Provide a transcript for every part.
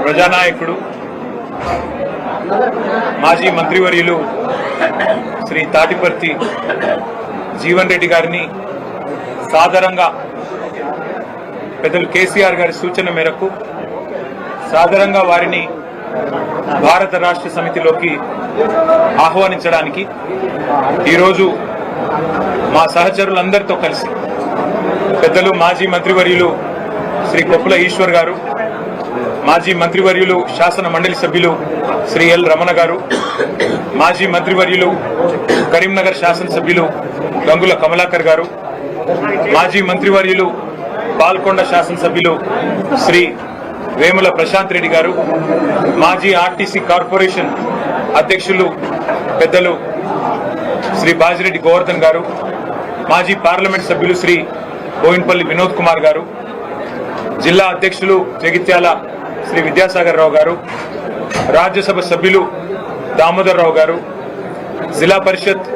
ప్రజానాయకుడు మాజీ మంత్రివర్యులు శ్రీ తాటిపర్తి జీవన్ రెడ్డి గారిని సాదరంగా పెద్దలు కేసీఆర్ గారి సూచన మేరకు సాదరంగా వారిని భారత రాష్ట్ర సమితిలోకి ఆహ్వానించడానికి ఈరోజు మా సహచరులందరితో కలిసి పెద్దలు మాజీ మంత్రివర్యులు శ్రీ కొప్పుల ఈశ్వర్ గారు, మాజీ మంత్రివర్యులు శాసన మండలి సభ్యులు శ్రీ ఎల్ రమణ గారు, మాజీ మంత్రివర్యులు కరీంనగర్ శాసనసభ్యులు గంగుల కమలాకర్ గారు, మాజీ మంత్రివర్యులు పాల్కొండ శాసనసభ్యులు శ్రీ వేముల ప్రశాంత్ రెడ్డి గారు, మాజీ ఆర్టీసీ కార్పొరేషన్ అధ్యక్షులు పెద్దలు శ్రీ బాజిరెడ్డి గోవర్ధన్ గారు, మాజీ పార్లమెంట్ సభ్యులు శ్రీ బోయిన్పల్లి వినోద్ కుమార్ గారు, జిల్లా అధ్యక్షులు జగిత్యాల శ్రీ విద్యాసాగర్ రావు గారు, రాజ్యసభ సభ్యులు దామోదర్ రావు గారు, జిల్లా పరిషత్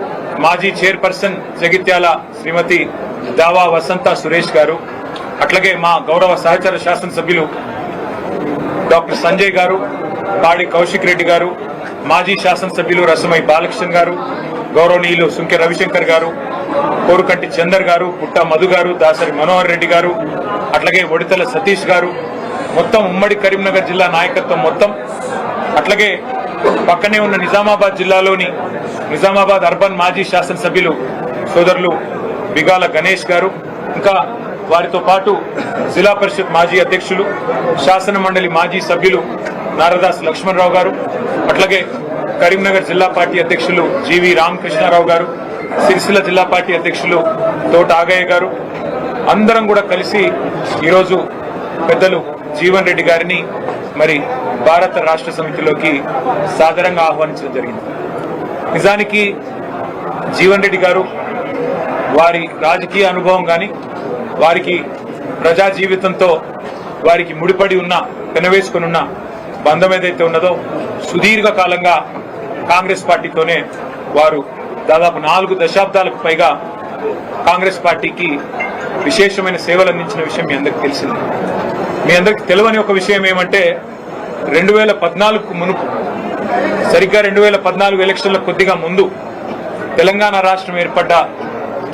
మాజీ చైర్పర్సన్ జగిత్యాల శ్రీమతి దావా వసంత సురేష్ గారు, అట్లాగే మా గౌరవ సహచర శాసనసభ్యులు డాక్టర్ సంజయ్ గారు, పాడి కౌశిక్ రెడ్డి గారు, మాజీ శాసనసభ్యులు రసమై బాలకృష్ణ గారు, గౌరవనీయులు సుంకె రవిశంకర్ గారు, కోరుకంటి చందర్ గారు, పుట్ట మధు గారు, దాసరి మనోహర్ రెడ్డి గారు, అట్లాగే ఒడితల సతీష్ గారు, మొత్తం ఉమ్మడి కరీంనగర్ జిల్లా నాయకత్వం మొత్తం, అట్లాగే పక్కనే ఉన్న నిజామాబాద్ జిల్లాలోని నిజామాబాద్ అర్బన్ మాజీ శాసనసభ్యులు సోదరులు బిగాల గణేష్ గారు, ఇంకా వారితో పాటు జిల్లా పరిషత్ మాజీ అధ్యక్షులు శాసన మండలి మాజీ సభ్యులు నారదాస్ లక్ష్మణరావు గారు, అట్లాగే కరీంనగర్ జిల్లా పార్టీ అధ్యక్షులు జీవి రామకృష్ణారావు గారు, సిరిసిల్ల జిల్లా పార్టీ అధ్యక్షులు తోట ఆగయ్య గారు, అందరం కూడా కలిసి ఈరోజు పెద్దలు జీవన్ రెడ్డి గారిని మరి భారత రాష్ట్ర సమితిలోకి సాదరంగా ఆహ్వానించడం జరిగింది. నిజానికి జీవన్ రెడ్డి గారు వారి రాజకీయ అనుభవం కానీ వారికి ప్రజా జీవితంతో వారికి ముడిపడి ఉన్న పెనవేసుకుని ఉన్న బంధం ఏదైతే ఉన్నదో సుదీర్ఘ కాలంగా కాంగ్రెస్ పార్టీతోనే వారు దాదాపు 4 దశాబ్దాలకు పైగా కాంగ్రెస్ పార్టీకి విశేషమైన సేవలు అందించిన విషయం మీ అందరికి తెలిసింది. మీ అందరికి తెలియని ఒక విషయం ఏమంటే 2014కు మునుపు సరిగ్గా 2014 ఎలక్షన్ల కొద్దిగా ముందు తెలంగాణ రాష్ట్రం ఏర్పడ్డ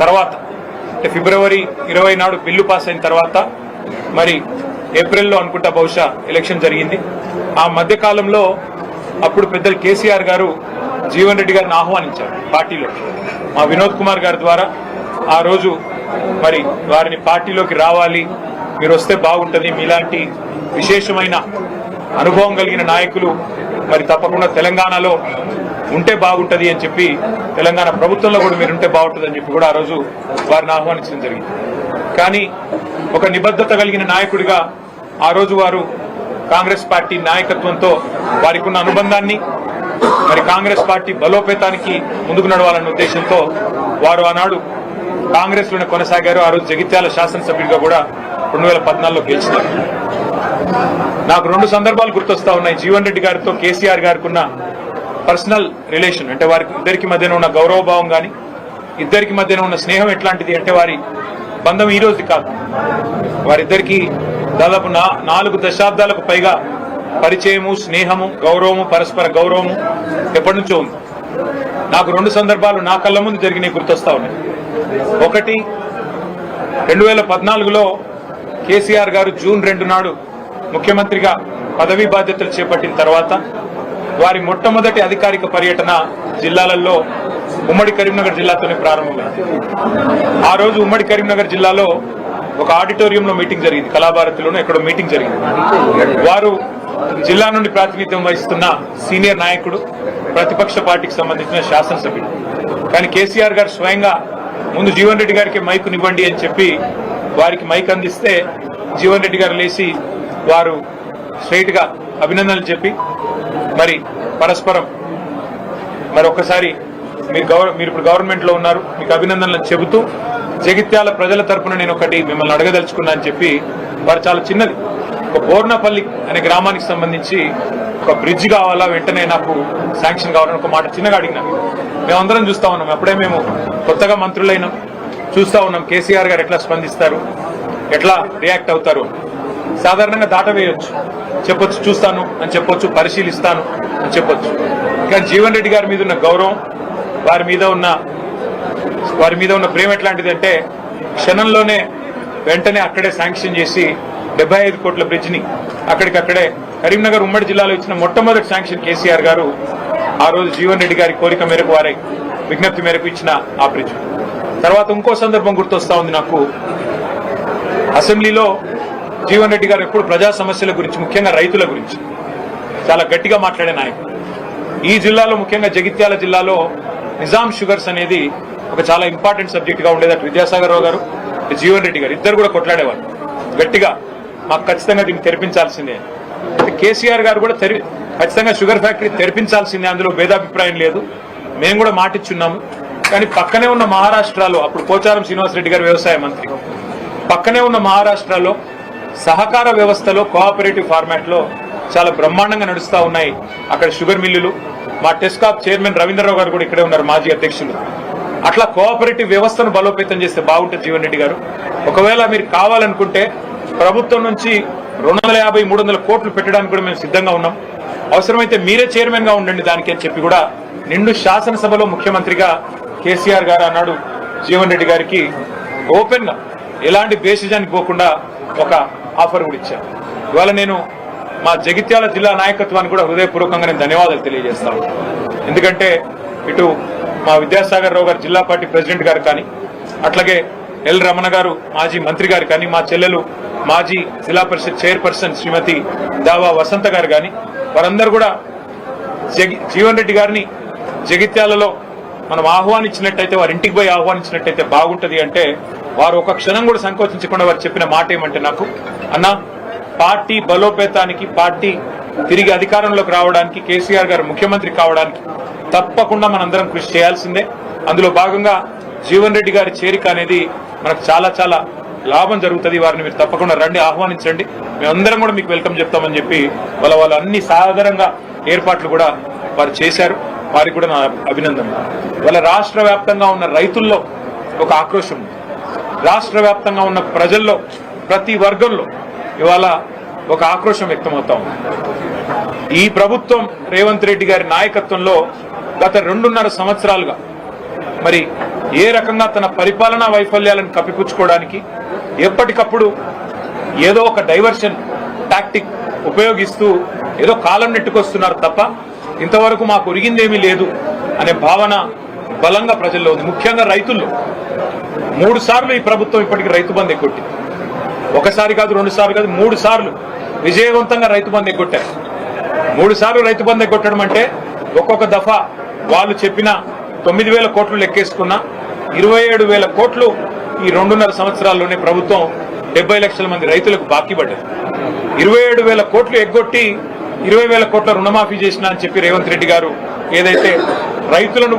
తర్వాత ఫిబ్రవరి 20 నాడు బిల్లు పాస్ అయిన తర్వాత మరి ఏప్రిల్లో అనుకుంటా బహుశా ఎలక్షన్ జరిగింది. ఆ మధ్య కాలంలో అప్పుడు పెద్దలు కేసీఆర్ గారు జీవన్ రెడ్డి గారిని ఆహ్వానించారు పార్టీలో మా వినోద్ కుమార్ గారి ద్వారా. ఆ రోజు మరి వారిని పార్టీలోకి రావాలి, మీరు వస్తే బాగుంటుంది, మీలాంటి విశేషమైన అనుభవం కలిగిన నాయకులు మరి తప్పకుండా తెలంగాణలో ఉంటే బాగుంటుంది అని చెప్పి, తెలంగాణ ప్రభుత్వంలో కూడా మీరుంటే బాగుంటుంది అని చెప్పి కూడా ఆ రోజు వారిని ఆహ్వానించడం జరిగింది. కానీ ఒక నిబద్ధత కలిగిన నాయకుడిగా ఆ రోజు వారు కాంగ్రెస్ పార్టీ నాయకత్వంతో వారికి ఉన్న అనుబంధాన్ని మరి కాంగ్రెస్ పార్టీ బలోపేతానికి ముందుకు నడవాలన్న ఉద్దేశంతో వారు ఆనాడు కాంగ్రెస్ లోనే కొనసాగారు. ఆ రోజు జగిత్యాల శాసనసభ్యుడిగా కూడా 2014లో గెలిచినారు. నాకు 2 సందర్భాలు గుర్తొస్తా ఉన్నాయి. జీవన్ రెడ్డి గారితో కేసీఆర్ గారికి ఉన్న పర్సనల్ రిలేషన్ అంటే వారికి ఇద్దరికి మధ్యన ఉన్న గౌరవభావం కానీ ఇద్దరికి మధ్యన ఉన్న స్నేహం ఎట్లాంటిది అంటే వారి బంధం ఈ రోజు కాదు, వారిద్దరికి దాదాపు 4 దశాబ్దాలకు పైగా పరిచయము, స్నేహము, గౌరవము, పరస్పర గౌరవము ఎప్పటి నుంచో ఉంది. నాకు 2 సందర్భాలు నా కళ్ళ ముందు జరిగినాయి గుర్తొస్తా ఉన్నాయి. ఒకటి 2014లో కేసీఆర్ గారు జూన్ 2 నాడు ముఖ్యమంత్రిగా పదవీ బాధ్యతలు చేపట్టిన తర్వాత వారి మొట్టమొదటి అధికారిక పర్యటన జిల్లాలలో ఉమ్మడి కరీంనగర్ జిల్లాతోనే ప్రారంభమైంది. ఆ రోజు ఉమ్మడి కరీంనగర్ జిల్లాలో ఒక ఆడిటోరియంలో మీటింగ్ జరిగింది, కళాభారతిలోనూ ఎక్కడో మీటింగ్ జరిగింది. వారు జిల్లా నుండి ప్రాతినిధ్యం వహిస్తున్న సీనియర్ నాయకుడు, ప్రతిపక్ష పార్టీకి సంబంధించిన శాసనసభ్యుడు. కానీ కేసీఆర్ గారు స్వయంగా ముందు జీవన్ రెడ్డి గారికి మైకునివ్వండి అని చెప్పి వారికి మైక్ అందిస్తే జీవన్ రెడ్డి గారు లేచి వారు స్ట్రైట్ గా అభినందనలు చెప్పి మరి పరస్పరం మరి ఒక్కసారి మీరు ఇప్పుడు గవర్నమెంట్ లో ఉన్నారు, మీకు అభినందనలు చెబుతూ జగిత్యాల ప్రజల తరపున నేను ఒకటి మిమ్మల్ని అడగదలుచుకున్నా అని చెప్పి వారు చాలా చిన్నది ఒక బోర్నపల్లి అనే గ్రామానికి సంబంధించి ఒక బ్రిడ్జ్ కావాలా, వెంటనే నాకు శాంక్షన్ కావాలని ఒక మాట చిన్నగా అడిగినాను. మేమందరం చూస్తా ఉన్నాం, అప్పుడే మేము కొత్తగా మంత్రులైనాం, చూస్తా ఉన్నాం కేసీఆర్ గారు ఎట్లా స్పందిస్తారు, ఎట్లా రియాక్ట్ అవుతారు. సాధారణంగా దాటవేయొచ్చు, చెప్పొచ్చు చూస్తాను అని చెప్పొచ్చు, పరిశీలిస్తాను అని చెప్పొచ్చు. కానీ జీవన్ రెడ్డి గారి మీద ఉన్న గౌరవం, వారి మీద ఉన్న ప్రేమ ఎట్లాంటిది అంటే క్షణంలోనే వెంటనే అక్కడే శాంక్షన్ చేసి 75 కోట్ల బ్రిడ్జ్ ని అక్కడికక్కడే కరీంనగర్ ఉమ్మడి జిల్లాలో ఇచ్చిన మొట్టమొదటి శాంక్షన్ కేసీఆర్ గారు ఆ రోజు జీవన్ రెడ్డి గారి కోరిక మేరకు, వారి విజ్ఞప్తి మేరకు ఇచ్చిన ఆ బ్రిడ్జ్. తర్వాత ఇంకో సందర్భం గుర్తొస్తా ఉంది నాకు. అసెంబ్లీలో జీవన్ రెడ్డి గారు ఎప్పుడు ప్రజా సమస్యల గురించి, ముఖ్యంగా రైతుల గురించి చాలా గట్టిగా మాట్లాడే నాయకుడు. ఈ జిల్లాలో, ముఖ్యంగా జగిత్యాల జిల్లాలో నిజాం షుగర్స్ అనేది ఒక చాలా ఇంపార్టెంట్ సబ్జెక్ట్ గా ఉండేది. అటు విద్యాసాగర్ రావు గారు, జీవన్ రెడ్డి గారు ఇద్దరు కూడా కొట్లాడేవారు గట్టిగా, మాకు ఖచ్చితంగా దీన్ని తెరిపించాల్సిందే. కేసీఆర్ గారు కూడా ఖచ్చితంగా షుగర్ ఫ్యాక్టరీ తెరిపించాల్సిందే, అందులో భేదాభిప్రాయం లేదు, మేము కూడా మాటిచ్చున్నాము. కానీ పక్కనే ఉన్న మహారాష్ట్రలో, అప్పుడు పోచారం శ్రీనివాసరెడ్డి గారు వ్యవసాయ మంత్రి, పక్కనే ఉన్న మహారాష్ట్రలో సహకార వ్యవస్థలో, కోఆపరేటివ్ ఫార్మాట్ లో చాలా బ్రహ్మాండంగా నడుస్తా ఉన్నాయి అక్కడ షుగర్ మిల్లులు. మా టెస్కాప్ చైర్మన్ రవీంద్రరావు గారు కూడా ఇక్కడే ఉన్నారు, మాజీ అధ్యక్షులు. అట్లా కోఆపరేటివ్ వ్యవస్థను బలోపేతం చేస్తే బాగుంటుంది జీవన్ రెడ్డి గారు. ఒకవేళ మీరు కావాలనుకుంటే ప్రభుత్వం నుంచి 250-300 కోట్లు పెట్టడానికి కూడా మేము సిద్ధంగా ఉన్నాం. అవసరమైతే మీరే చైర్మన్ గా ఉండండి దానికి అని చెప్పి కూడా నిండు శాసనసభలో ముఖ్యమంత్రిగా కేసీఆర్ గారు అన్నాడు జీవన్ రెడ్డి గారికి ఓపెన్ గా, ఎలాంటి బేసిజానికి పోకుండా ఒక ఆఫర్ కూడా ఇచ్చారు. ఇవాళ నేను మా జగిత్యాల జిల్లా నాయకత్వానికి కూడా హృదయపూర్వకంగా నేను ధన్యవాదాలు తెలియజేస్తాను. ఎందుకంటే ఇటు మా విద్యాసాగర్ రావు గారు జిల్లా పార్టీ ప్రెసిడెంట్ గారు కానీ, అట్లాగే ఎల్ రమణ గారు మాజీ మంత్రి గారు కానీ, మా చెల్లెలు మాజీ జిల్లా పరిషత్ చైర్పర్సన్ శ్రీమతి దావా వసంత గారు కానీ, వారందరూ కూడా జీవన్ రెడ్డి గారిని జగిత్యాలలో మనం ఆహ్వానించినట్టయితే, వారి ఇంటికి పోయి ఆహ్వానించినట్టయితే బాగుంటది అంటే, వారు ఒక క్షణం కూడా సంకోచించకుండా వారు చెప్పిన మాట ఏమంటే, నాకు అన్నా పార్టీ బలోపేతానికి, పార్టీ తిరిగి అధికారంలోకి రావడానికి, కేసీఆర్ గారు ముఖ్యమంత్రి కావడానికి తప్పకుండా మనందరం కృషి చేయాల్సిందే. అందులో భాగంగా జీవన్ రెడ్డి గారి చేరిక అనేది మనకు చాలా చాలా లాభం జరుగుతుంది. వారిని మీరు తప్పకుండా రండి, ఆహ్వానించండి, మేమందరం కూడా మీకు వెల్కమ్ చెప్తామని చెప్పి వాళ్ళు అన్ని సాధారణంగా ఏర్పాట్లు కూడా వారు చేశారు. వారికి కూడా నా అభినందనలు. వాళ్ళ రాష్ట్ర వ్యాప్తంగా ఉన్న రైతుల్లో ఒక ఆక్రోశం ఉంది, రాష్ట్ర వ్యాప్తంగా ఉన్న ప్రజల్లో, ప్రతి వర్గంలో ఇవాళ ఒక ఆక్రోశం వ్యక్తమవుతా ఉంది. ఈ ప్రభుత్వం రేవంత్ రెడ్డి గారి నాయకత్వంలో గత 2.5 సంవత్సరాలుగా మరి ఏ రకంగా తన పరిపాలనా వైఫల్యాలను కప్పిపుచ్చుకోవడానికి ఎప్పటికప్పుడు ఏదో ఒక డైవర్షన్ టాక్టిక్ ఉపయోగిస్తూ ఏదో కాలం నెట్టుకొస్తున్నారు తప్ప ఇంతవరకు మాకు ఒరిగిందేమీ లేదు అనే భావన బలంగా ప్రజల్లో ఉంది. ముఖ్యంగా రైతుల్లో 3 సార్లు ఈ ప్రభుత్వం ఇప్పటికి రైతు బంధు ఎగ్గొట్టింది. ఒకసారి కాదు, 2 సార్లు కాదు, 3 సార్లు విజయవంతంగా రైతు బంధు ఎగ్గొట్టారు. 3 సార్లు రైతు బంధు ఎగ్గొట్టడం అంటే ఒక్కొక్క దఫా వాళ్ళు చెప్పిన 9,000 కోట్లు లెక్కేసుకున్న 27,000 కోట్లు ఈ 2.5 సంవత్సరాల్లోనే ప్రభుత్వం 70 లక్షల మంది రైతులకు బాకీ పడ్డది. 27,000 కోట్లు ఎగ్గొట్టి 20,000 కోట్ల రుణమాఫీ చేసిన అని చెప్పి రేవంత్ రెడ్డి గారు ఏదైతే రైతులను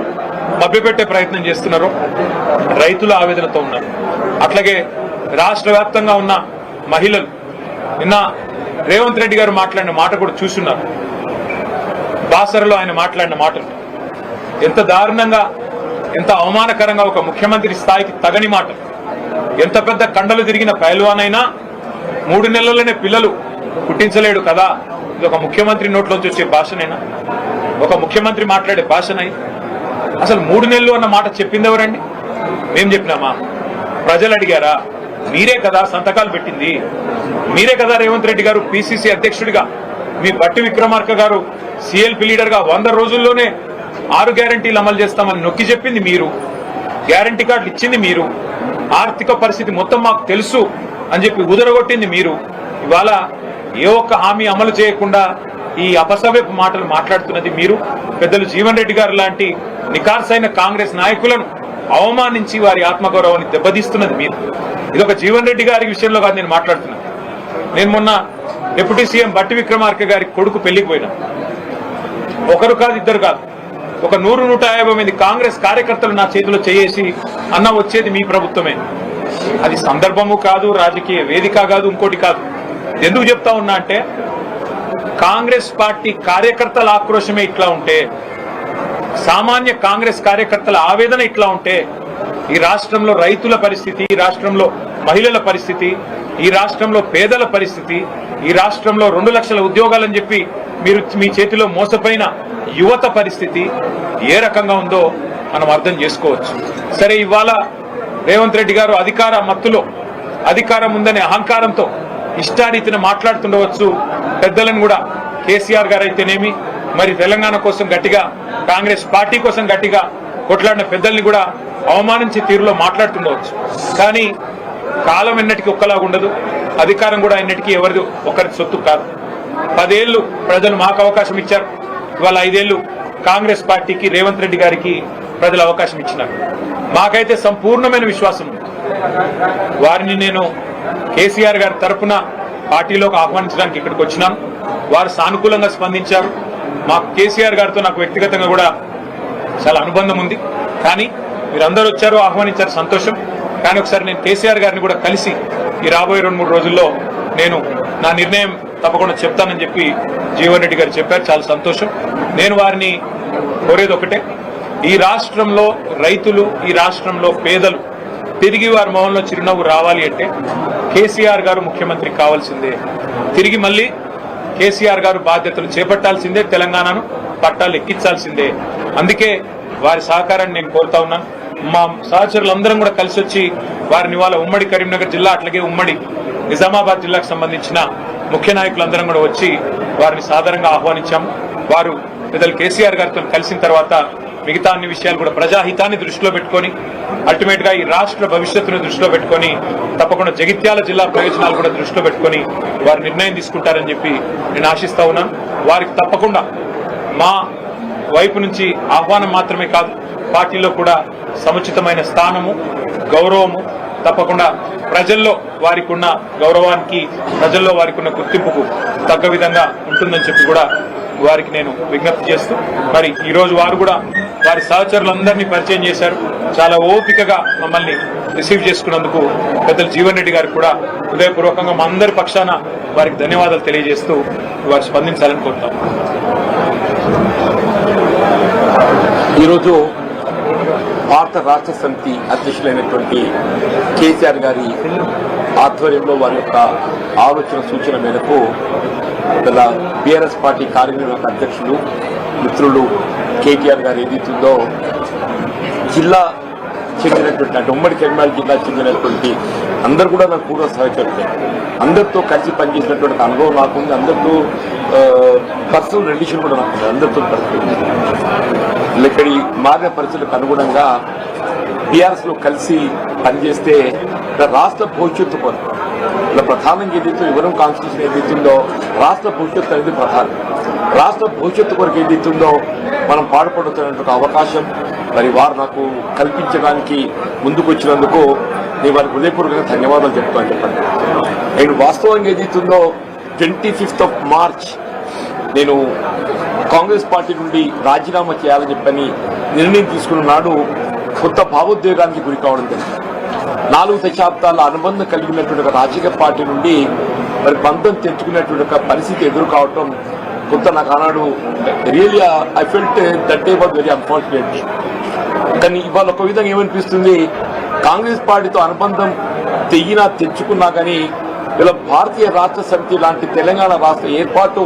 మభ్యపెట్టే ప్రయత్నం చేస్తున్నారో రైతుల ఆవేదనతో ఉన్నారు. అట్లాగే రాష్ట్ర వ్యాప్తంగా ఉన్న మహిళలు నిన్న రేవంత్ రెడ్డి గారు మాట్లాడిన మాట కూడా చూస్తున్నారు. బాసరలో ఆయన మాట్లాడిన మాటలు ఎంత దారుణంగా, ఎంత అవమానకరంగా, ఒక ముఖ్యమంత్రి స్థాయికి తగని మాట. ఎంత పెద్ద కండలు తిరిగిన పైల్వానైనా 3 నెలలనే పిల్లలు పుట్టించలేడు కదా, ఇది ఒక ముఖ్యమంత్రి నోట్లోంచి వచ్చే భాషనైనా, ఒక ముఖ్యమంత్రి మాట్లాడే భాషనై? అసలు 3 నెలలు అన్న మాట చెప్పింది ఎవరండి? మేం చెప్పినామా? ప్రజలు అడిగారా? మీరే కదా సంతకాలు పెట్టింది, మీరే కదా రేవంత్ రెడ్డి గారు పిసిసి అధ్యక్షుడిగా, మీ బట్టి విక్రమార్క గారు సిఎల్పి లీడర్ గా 100 రోజుల్లోనే 6 గ్యారంటీలు అమలు చేస్తామని నొక్కి చెప్పింది మీరు, గ్యారంటీ కార్డులు ఇచ్చింది మీరు, ఆర్థిక పరిస్థితి మొత్తం మాకు తెలుసు అని చెప్పి ఉదరగొట్టింది మీరు. ఇవాళ ఏ ఒక్క హామీ అమలు చేయకుండా ఈ అపసవ్యపు మాటలు మాట్లాడుతున్నది మీరు. పెద్దలు జీవన్ రెడ్డి గారు లాంటి నికార్సైన కాంగ్రెస్ నాయకులను అవమానించి వారి ఆత్మగౌరవాన్ని దెబ్బతీస్తున్నది మీరు. ఇదొక జీవన్ రెడ్డి గారి విషయంలో కాదు నేను మాట్లాడుతున్నాను. నేను మొన్న డిప్యూటీ సీఎం బట్టి విక్రమార్క గారి కొడుకు పెళ్లికి పోయినా. ఒకరు కాదు, ఇద్దరు కాదు, ఒక 100-150 మంది కాంగ్రెస్ కార్యకర్తలు నా చేతిలో చేసి అన్న వచ్చేది మీ ప్రభుత్వమే. అది సందర్భము కాదు, రాజకీయ వేదిక కాదు, ఇంకోటి కాదు. ఎందుకు చెప్తా ఉన్నా అంటే, కాంగ్రెస్ పార్టీ కార్యకర్తల ఆక్రోశమే ఇట్లా ఉంటే, సామాన్య కాంగ్రెస్ కార్యకర్తల ఆవేదన ఇట్లా ఉంటే, ఈ రాష్ట్రంలో రైతుల పరిస్థితి, ఈ రాష్ట్రంలో మహిళల పరిస్థితి, ఈ రాష్ట్రంలో పేదల పరిస్థితి, ఈ రాష్ట్రంలో 2 లక్షల ఉద్యోగాలని చెప్పి మీరు మీ చేతిలో మోసపోయిన యువత పరిస్థితి ఏ రకంగా ఉందో మనం అర్థం చేసుకోవచ్చు. సరే, ఇవాళ రేవంత్ రెడ్డి గారు అధికార మత్తులో, అధికారం ఉందనే అహంకారంతో ఇష్టారీతిన మాట్లాడుతుండవచ్చు. పెద్దలను కూడా కేసీఆర్ గారు అయితేనేమి, మరి తెలంగాణ కోసం గట్టిగా, కాంగ్రెస్ పార్టీ కోసం గట్టిగా కొట్లాడిన పెద్దల్ని కూడా అవమానించే తీరులో మాట్లాడుతుండవచ్చు. కానీ కాలం ఎన్నటికీ ఒక్కలాగా ఉండదు, అధికారం కూడా ఎన్నటికీ ఎవరిది ఒక్కరి సొత్తు కాదు. 10 ఏళ్లు ప్రజలు మాకు అవకాశం ఇచ్చారు. ఇవాళ 5 ఏళ్లు కాంగ్రెస్ పార్టీకి, రేవంత్ రెడ్డి గారికి ప్రజలు అవకాశం ఇచ్చినారు. మాకైతే సంపూర్ణమైన విశ్వాసం ఉంది. వారిని నేను కేసీఆర్ గారి తరఫున పార్టీలోకి ఆహ్వానించడానికి ఇక్కడికి వచ్చినాను. వారు సానుకూలంగా స్పందించారు. మాకు కేసీఆర్ గారితో నాకు వ్యక్తిగతంగా కూడా చాలా అనుబంధం ఉంది. కానీ మీరందరూ వచ్చారు, ఆహ్వానించారు, సంతోషం. కానీ ఒకసారి నేను కేసీఆర్ గారిని కూడా కలిసి ఈ రాబోయే 2-3 రోజుల్లో నేను నా నిర్ణయం తప్పకుండా చెప్తానని చెప్పి జీవన్ రెడ్డి గారు చెప్పారు. చాలా సంతోషం. నేను వారిని కోరేది ఒకటే, ఈ రాష్ట్రంలో రైతులు, ఈ రాష్ట్రంలో పేదలు తిరిగి వారి మొహంలో చిరునవ్వు రావాలి అంటే కేసీఆర్ గారు ముఖ్యమంత్రి కావాల్సిందే. తిరిగి మళ్ళీ కేసీఆర్ గారు బాధ్యతలు చేపట్టాల్సిందే, తెలంగాణను పట్టాలు ఎక్కించాల్సిందే. అందుకే వారి సహకారాన్ని నేను కోరుతా ఉన్నాను. మా సహచరులందరం కూడా కలిసి వచ్చి వారిని వాళ్ళ ఉమ్మడి కరీంనగర్ జిల్లా, అట్లాగే ఉమ్మడి నిజామాబాద్ జిల్లాకు సంబంధించిన ముఖ్య నాయకులందరం కూడా వచ్చి వారిని సాధారణంగా ఆహ్వానించాము. వారు పెద్దలు కేసీఆర్ గారితో కలిసిన తర్వాత మిగతా అన్ని విషయాలు కూడా ప్రజాహితాన్ని దృష్టిలో పెట్టుకొని, అల్టిమేట్ గా ఈ రాష్ట్ర భవిష్యత్తును దృష్టిలో పెట్టుకొని, తప్పకుండా జగిత్యాల జిల్లా ప్రయోజనాలు కూడా దృష్టిలో పెట్టుకొని వారు నిర్ణయం తీసుకుంటారని చెప్పి నేను ఆశిస్తా ఉన్నాను. వారికి తప్పకుండా మా వైపు నుంచి ఆహ్వానం మాత్రమే కాదు, పార్టీలో కూడా సముచితమైన స్థానము, గౌరవము, తప్పకుండా ప్రజల్లో వారికి ఉన్న గౌరవానికి, ప్రజల్లో వారికి ఉన్న గుర్తింపుకు తగ్గ విధంగా ఉంటుందని చెప్పి కూడా వారికి నేను విజ్ఞప్తి చేస్తూ, మరి ఈరోజు వారు కూడా వారి సహచరులందరినీ పరిచయం చేశారు. చాలా ఓపికగా మమ్మల్ని రిసీవ్ చేసుకున్నందుకు పెద్దలు జీవన్ రెడ్డి గారికి కూడా హృదయపూర్వకంగా మా అందరి పక్షాన వారికి ధన్యవాదాలు తెలియజేస్తూ వారు స్పందించాలని కోరుతాం. ఈరోజు భారత రాష్ట్ర సమితి అధ్యక్షులైనటువంటి కేసీఆర్ గారి ఆధ్వర్యంలో వారి యొక్క ఆలోచన సూచన మేరకు బీఆర్ఎస్ పార్టీ కార్యనిర్వాహక అధ్యక్షులు మిత్రులు కేటీఆర్ గారు ఏదైతుందో జిల్లా చెందినటువంటి, అంటే ఉమ్మడి కరీంనగర్ జిల్లా చెందినటువంటి అందరు కూడా నాకు కూడా సహకరించారు. అందరితో కలిసి పనిచేసినటువంటి అనుభవం నాకుంది. అందరితో పర్సనల్ రిలేషన్ కూడా నాకు అందరితో ఇక్కడి మారిన పరిస్థితులకు అనుగుణంగా బీఆర్ఎస్ లో కలిసి పనిచేస్తే రాష్ట్ర భవిష్యత్తు కొరకు ఇలా ప్రధానంగా ఏదైతే వివరం కాన్స్టిట్యూషన్ ఏదైతుందో రాష్ట్ర భవిష్యత్తు అనేది ప్రధానం. రాష్ట్ర భవిష్యత్తు కొరకు ఏదైతుందో మనం పాటుపడుతున్న అవకాశం మరి వారు నాకు కల్పించడానికి ముందుకు వచ్చినందుకు నేను వారికి హృదయపూర్వకంగా ధన్యవాదాలు చెప్తాను. చెప్పండి, నేను వాస్తవంగా ఏదైతుందో 25 మార్చ్ నేను కాంగ్రెస్ పార్టీ నుండి రాజీనామా చేయాలని చెప్పని నిర్ణయం తీసుకున్న నాడు కొత్త భావోద్వేగానికి గురి కావడం జరిగింది. 4 దశాబ్దాల అనుబంధం కలిగినటువంటి ఒక రాజకీయ పార్టీ నుండి మరి బంధం తెచ్చుకునేటువంటి ఒక పరిస్థితి ఎదురు కావటం కొంత నాకు ఆనాడు really I felt that day was very unfortunate. కానీ ఇవాళ ఒక విధంగా ఏమనిపిస్తుంది, కాంగ్రెస్ పార్టీతో అనుబంధం తెచ్చుకున్నా కానీ ఇలా భారతీయ రాష్ట్ర సమితి లాంటి తెలంగాణ రాష్ట్ర ఏర్పాటు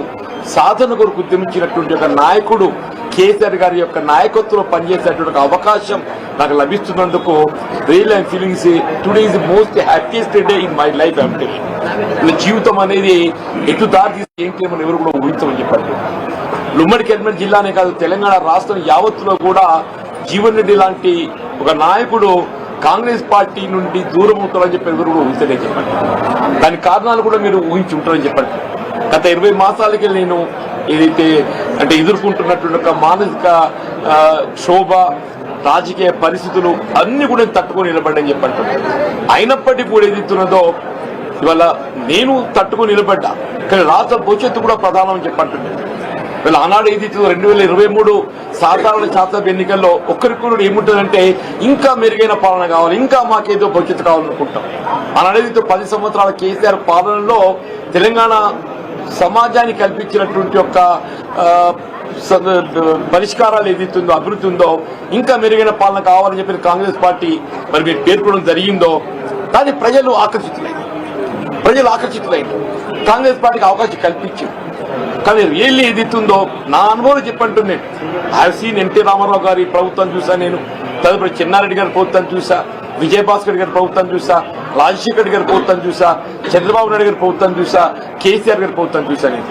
సాధన కొరకు ఉద్యమించినటువంటి ఒక నాయకుడు కేసీఆర్ గారి యొక్క నాయకత్వంలో పనిచేసేటువంటి అవకాశం నాకు లభిస్తున్నందుకు real I am feelings today is the most happiest day in my life. అంటే జీవితం అనేది ఎటు దారి తీసి ఏంటి మనం ఎవరు కూడా ఊహించమని చెప్పండి. ఉమ్మడి కరీంనగర్ జిల్లానే కాదు, తెలంగాణ రాష్ట్రం యావత్తులో కూడా జీవన్ రెడ్డి లాంటి ఒక నాయకుడు కాంగ్రెస్ పార్టీ నుండి దూరం అవుతారని చెప్పి ఎవరు కూడా ఊహించలే చెప్పండి. దాని కారణాలు కూడా మీరు ఊహించి ఉంటారని చెప్పండి. గత 20 మాసాలకి నేను ఏదైతే అంటే ఎదుర్కొంటున్నటువంటి ఒక మానసిక క్షోభ, రాజకీయ పరిస్థితులు అన్ని కూడా తట్టుకొని నిలబడ్డని చెప్పండి. అయినప్పటికీ కూడా ఏదైతున్నదో ఇవాళ నేను తట్టుకొని నిలబడ్డా, కానీ రాష్ట్ర భవిష్యత్తు కూడా ప్రధానం అని చెప్పంటుంది. వీళ్ళ ఆనాడు ఏదైతే 2023 సాధారణ శాసనసభ ఎన్నికల్లో ఒక్కరికొకరు ఏముంటుందంటే ఇంకా మెరుగైన పాలన కావాలి, ఇంకా మాకేదో భవిష్యత్తు కావాలనుకుంటాం. ఆనాడు 10 సంవత్సరాల కేసీఆర్ పాలనలో తెలంగాణ సమాజానికి కల్పించినటువంటి యొక్క పరిష్కారాలు ఏదైతుందో, అభివృద్ధి ఉందో, ఇంకా మెరుగైన పాలన కావాలని చెప్పి కాంగ్రెస్ పార్టీ మరి మీరు పేర్కొనడం జరిగిందో దాన్ని ప్రజలు ఆకర్షితులై ప్రజలు ఆకర్షితులైంది, కాంగ్రెస్ పార్టీకి అవకాశం కల్పించింది. కానీ రియల్లీ ఏదైతుందో నా అనుభవం చెప్పంటున్నాను. ఐ సీన్ ఎన్టీ రామారావు గారి ప్రభుత్వం చూసా, నేను తదుపరి చెన్నారెడ్డి గారి ప్రభుత్వం చూసా, విజయభాస్కర్ గారి ప్రభుత్వం చూసా, రాజశేఖర్ గారి ప్రభుత్వం చూసా, చంద్రబాబు నాయుడు గారి ప్రభుత్వం చూసా, కేసీఆర్ గారి ప్రభుత్వం చూసా నేను.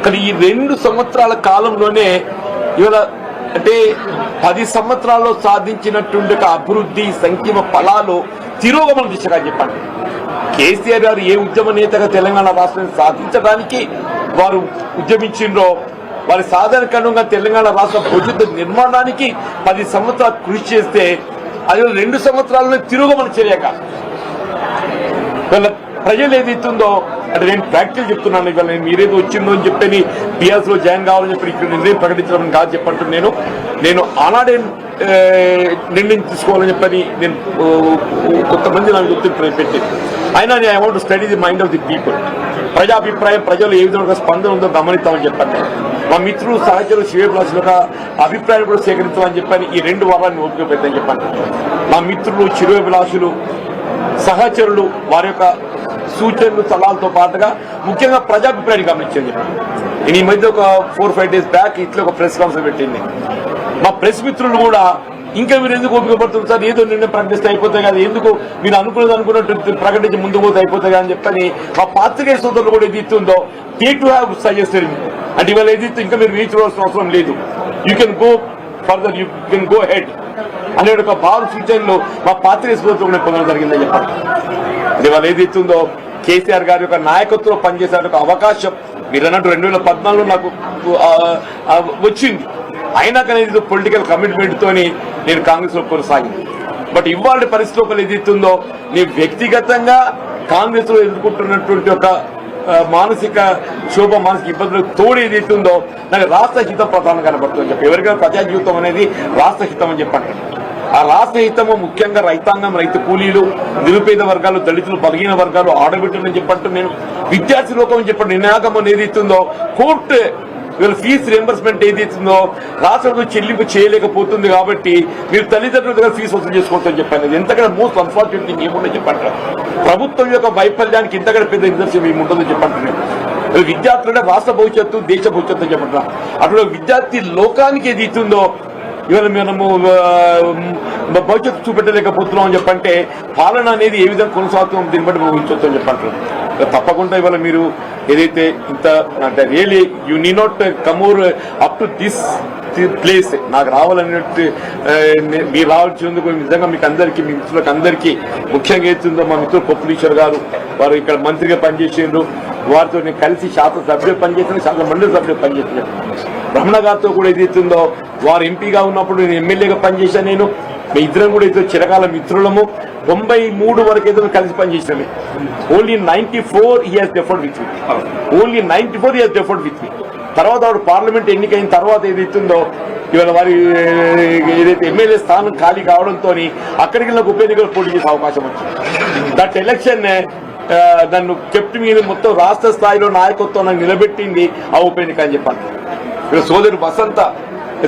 కానీ ఈ 2 సంవత్సరాల కాలంలోనే ఇవాళ అంటే 10 సంవత్సరాల్లో సాధించినటువంటి అభివృద్ధి సంక్షేమ ఫలాలు తిరోగమన దిశగా చెప్పండి. కేసీఆర్ గారు ఏ ఉద్యమ నేతగా తెలంగాణ రాష్ట్రాన్ని సాధించడానికి వారు ఉద్యమించిండ్రో, వారి సాధారణంగా తెలంగాణ రాష్ట్ర భవిష్యత్తు నిర్మాణానికి 10 సంవత్సరాలు కృషి చేస్తే అది 2 సంవత్సరాల్లో తిరోగమన చేయక ప్రజలు ఏదైతుందో అంటే నేను ప్రాక్టికల్ చెప్తున్నాను. ఇవాళ నేను మీరేదో వచ్చిందో అని చెప్పని బీఆర్ఎస్ లో జాయిన్ కావాలని చెప్పి ఇక్కడ నిర్ణయం ప్రకటించడం కాదు చెప్పంటున్నాను. నేను ఆనాడే నిర్ణయం తీసుకోవాలని చెప్పని నేను కొంతమంది నాకు గుర్తు పెట్టి అయినా నేను I want to study the mind of the people. ప్రజాభిప్రాయం ప్రజలు ఏ విధంగా స్పందన ఉందో గమనిస్తామని చెప్పండి. మా మిత్రులు సహచరులు శివప్లాస్ యొక్క అభిప్రాయం కూడా సేకరించామని చెప్పని ఈ 2 వారాన్ని ఓపిక పెట్టని చెప్పండి. మా మిత్రులు చిరువిలాసులు సహచరులు వారి యొక్క సూచనలు సలహాలతో పాటుగా ముఖ్యంగా ప్రజాభిప్రాయాన్ని గమనించండి. నేను ఈ మధ్య ఒక 4-5 డేస్ బ్యాక్ ఇట్లా ఒక ప్రెస్ కాన్ఫరెన్స్ పెట్టింది. మా ప్రెస్ మిత్రులు కూడా ఇంకా మీరు ఎందుకు ఓపిక పడుతుంది సార్, ఏదో నిర్ణయం ప్రకటిస్తే అయిపోతాయి కదా, ఎందుకు మీరు అనుకున్నట్టు ప్రకటించి ముందుకు పోతే అయిపోతాయి కదా అని చెప్పని మా పాత్రికేయ సోదరులు కూడా ఏది ఇస్తుందో దే టు హ్యావ్ సజెస్టెడ్ అంటే ఇవాళ ఏది ఇంకా మీరు రీచ్ అవ్వాల్సిన అవసరం లేదు, you can go further, you can go head అనే ఒక భావ సూచనలు మా పాత్రికేయ సోదరులు కూడా పొందడం జరిగిందని చెప్పండి. ఇవాళ ఏది ఇస్తుందో కేసీఆర్ గారి యొక్క నాయకత్వంలో పనిచేసే ఒక అవకాశం మీరు అన్నట్టు 2014లో నాకు వచ్చింది. అయినా కానీ పొలిటికల్ కమిట్మెంట్ తోని నేను కాంగ్రెస్ లో కొనసాగింది. బట్ ఇవాళ పరిస్థితులు ఏదైతుందో నేను వ్యక్తిగతంగా కాంగ్రెస్ లో ఎదుర్కొంటున్నటువంటి ఒక మానసిక మానసిక ఇబ్బందులకు తోడు ఏదైతుందో నాకు రాష్ట్ర హితం ప్రధానం కనబడుతుందని చెప్పి ఎవరికైనా ప్రజా జీవితం అనేది రాష్ట్ర హితం అని చెప్పండి. ఆ రాష్ట్ర హితము ముఖ్యంగా రైతాంగం, రైతు కూలీలు, నిరుపేద వర్గాలు, దళితులు, బలహీన వర్గాలు, ఆడబిడ్డలని చెప్పంటూ నేను విద్యార్థి లోకం అని చెప్పండి నిర్ణయాగమం ఏదైతుందో కోర్టు ఇవాళ ఫీజు రియంబర్స్మెంట్ ఏదైతుందో రాష్ట్రంలో చెల్లింపు చేయలేకపోతుంది కాబట్టి మీరు తల్లిదండ్రుల దగ్గర ఫీజు వసూలు చేసుకోవచ్చని చెప్పాను. ఎంతకన్నా మోస్ట్ అన్ఫార్చునేట్ థింగ్ ఏముండో చెప్పంటారు. ప్రభుత్వం యొక్క వైఫల్యానికి ఇంతకన్నా పెద్ద నిదర్శనం ఏముంటుందో చెప్పంటున్నాను. విద్యార్థులంటే రాష్ట్ర భవిష్యత్తు, దేశ భవిష్యత్తు అని చెప్పంటారు. అట్లా విద్యార్థి లోకానికి ఏది ఇస్తుందో ఇవాళ మనము భవిష్యత్తు చూపెట్టలేకపోతున్నాం అని చెప్పంటే పాలన అనేది ఏ విధంగా కొనసాగుతాం దీన్ని బట్టి ఊహించవచ్చు అని చెప్పంటారు. తప్పకుండా ఇవాళ మీరు ఏదైతే ఇంత అంటే really you need not come over up to this place నాకు రావాలన్నట్టు మీరు రావాల్సినందుకు నిజంగా మీకు అందరికీ, మీ మిత్రులకు అందరికీ ముఖ్యంగా ఏతుందో మా మిత్రులు పొప్పులీశ్వర్ గారు వారు ఇక్కడ మంత్రిగా పనిచేసిండ్రు, వారితో నేను కలిసి శాసనసభ్యులు పనిచేసిన, శాసన మండలి సభ్యులు పనిచేసిన రమణ గారితో కూడా ఏదైతుందో వారు ఎంపీగా ఉన్నప్పుడు నేను ఎమ్మెల్యేగా పనిచేశాను. నేను మీ ఇద్దరం కూడా ఏదో చిరకాల మిత్రులము. 93 వరకు ఏదో కలిసి పనిచేసినవి. Only 94 he has deferred with me. Only 94 he has deferred with me. తర్వాత వాడు పార్లమెంట్ ఎన్నికైన తర్వాత ఏదైతుందో ఇవాళ వారి ఏదైతే ఎమ్మెల్యే స్థానం ఖాళీ కావడంతో అక్కడికి నాకు ఉప ఎన్నికలు పోటీ చేసే అవకాశం వచ్చింది. దట్ ఎలక్షన్ నన్ను కెప్ట్ మీద మొత్తం రాష్ట్ర స్థాయిలో నాయకత్వం నాకు నిలబెట్టింది ఆ ఉప ఎన్నిక అని చెప్పాను. ఇక్కడ సోదరు బసంత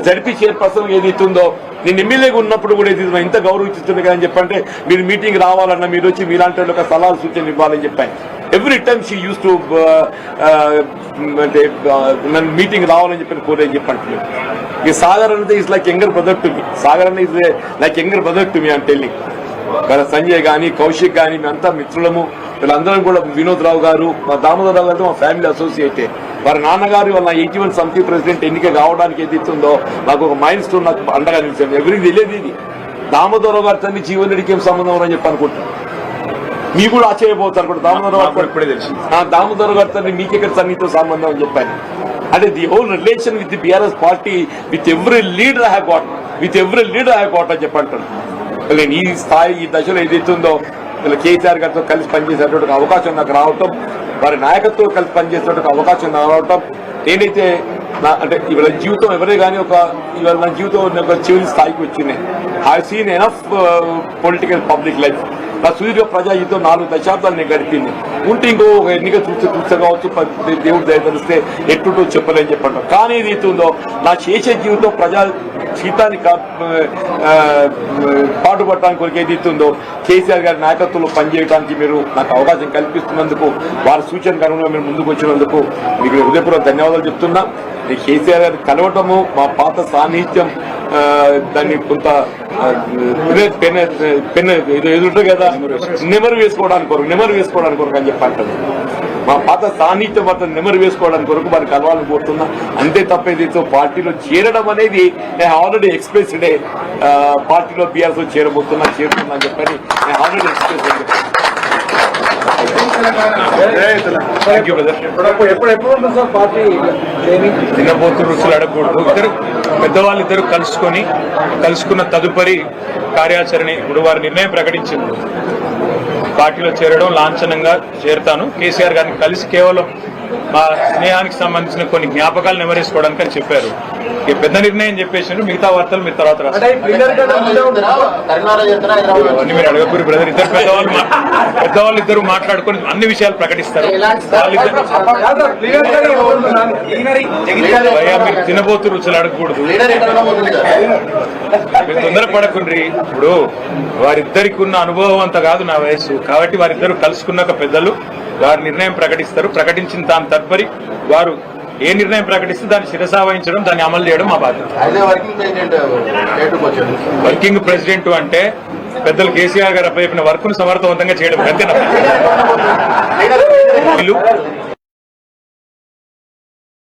జడ్పీ చైర్పర్సన్ ఏదైతుందో నేను ఎమ్మెల్యేగా ఉన్నప్పుడు కూడా ఇది ఇంత గౌరవిస్తుంది కదా అని చెప్పంటే మీరు మీటింగ్ రావాలన్నా మీరు వచ్చి మీలాంటి ఒక సలహాలు సూచనలు ఇవ్వాలని చెప్పాను. Every time she use to అంటే నన్ను మీటింగ్ రావాలని చెప్పి కోరేని చెప్పంటున్నాను. ఈ సాగర్ అనేది is like younger brother to me. Sagar అనేది is like younger brother to me అని టెల్లింగ్. సంజయ్ కానీ కౌశిక్ కానీ మేమంతా మిత్రులము. వీళ్ళందరం కూడా వినోద్ రావు గారు, మా దామోదర్ రావు గారితో మా ఫ్యామిలీ అసోసియేటే. వారి నాన్నగారు వాళ్ళ 81 సమితి ప్రెసిడెంట్ ఎన్నిక కావడానికి ఏదైతుందో నాకు ఒక మైల్ స్టోన్ నాకు అండగా నిలిచాను. ఎవరికి తెలియదు ఇది. దామోదర్ రావు గారి తల్లి జీవన్ రెడ్డికి ఏం సంబంధం అని చెప్పి అనుకుంటున్నాను. మీకు కూడా ఆశ్చర్యపోతారు కూడా దామోదర్ రావు ఇప్పుడే తెలుసు. దామోదర్ గారి తల్లి మీకెక్కడ సన్నిహిత సంబంధం అని చెప్పాను. అంటే the whole relation with the BRS party with every leader I have got అని చెప్పంటాను. నేను ఈ స్థాయి ఈ దశలో ఏదైతుందో వీళ్ళ కేసీఆర్ గారితో కలిసి పనిచేసేటువంటి అవకాశం నాకు రావటం, వారి నాయకత్వం కలిసి పనిచేసేటువంటి అవకాశం రావటం, నేనైతే అంటే ఇవాళ జీవితం ఎవరే కానీ ఇవాళ నా జీవితం ఒక చివరి స్థాయికి వచ్చింది. I seen enough political public life. నా సుదీర్ఘ ప్రజా జీవితం 4 దశాబ్దాలు నేను గడిపింది. ఉంటే ఇంకో ఎన్నిక చూస్తే కావచ్చు, దేవుడు దయ తెలిస్తే ఎట్టుంటో చెప్పలేని చెప్పంటాం. కానీ ఏదైతుందో నా చేసే జీవితం ప్రజా జీతాన్ని పాటుపడటానికి కొరకు ఏదైతే ఉందో కేసీఆర్ గారి నాయకత్వంలో పనిచేయడానికి మీరు నాకు అవకాశం కల్పిస్తున్నందుకు, వారి సూచనకు అనుగుణంగా మీరు ముందుకు వచ్చినందుకు మీకు హృదయపూర్వక ధన్యవాదాలు చెప్తున్నా. కేసీఆర్ గారిని కలవటము మా పాత సాన్నిహిత్యం, దాన్ని కొంత ఎదురు కదా నెమరు వేసుకోవడానికి కొరకు అని చెప్పి అంటారు. మా పాత సాన్నిహిత్యం అతను నెమరు వేసుకోవడానికి కొరకు వారికి కలవాలని కోరుతున్నా. అంతే తప్ప ఏదైతే పార్టీలో చేరడం అనేది నేను ఆల్రెడీ ఎక్స్ప్రెస్డ్ పార్టీలో బీఆర్ఎస్ లో చేరుతున్నా అని చెప్పని నేను ఆల్రెడీ ఎక్స్ప్రెస్ తినబోతు రుచులు అడగకూడదు. పెద్దవాళ్ళిద్దరు కలుసుకున్న తదుపరి కార్యాచరణ ఇప్పుడు వారి నిర్ణయం ప్రకటించింది. పార్టీలో చేరడం లాంఛనంగా చేరుతాను. కేసీఆర్ గారిని కలిసి కేవలం మా స్నేహానికి సంబంధించిన కొన్ని జ్ఞాపకాలు నెమరేసుకోవడానికి అని చెప్పారు. ఇక పెద్ద నిర్ణయం చెప్పేసారు. మిగతా వార్తలు మీరు తర్వాత రాస్తారు. మీరు అడగకూరు బ్రదర్. పెద్దవాళ్ళు ఇద్దరు మాట్లాడుకొని అన్ని విషయాలు ప్రకటిస్తారు. మీరు తినబోతు రుచులు అడగకూడదు. మీరు తొందరపడకుండ్రి. ఇప్పుడు వారిద్దరికి ఉన్న అనుభవం అంత కాదు నా వయసు, కాబట్టి వారిద్దరు కలుసుకున్నాక పెద్దలు వారి నిర్ణయం ప్రకటిస్తారు. ప్రకటించిన దాని తదుపరి వారు ఏ నిర్ణయం ప్రకటిస్తే దాన్ని శిరసావహించడం, దాన్ని అమలు చేయడం మా బాధ్యత. వర్కింగ్ ప్రెసిడెంట్ అంటే పెద్దలు కేసీఆర్ గారు అప్పచెప్పిన వర్క్ ను సమర్థవంతంగా చేయడం అంతేనా?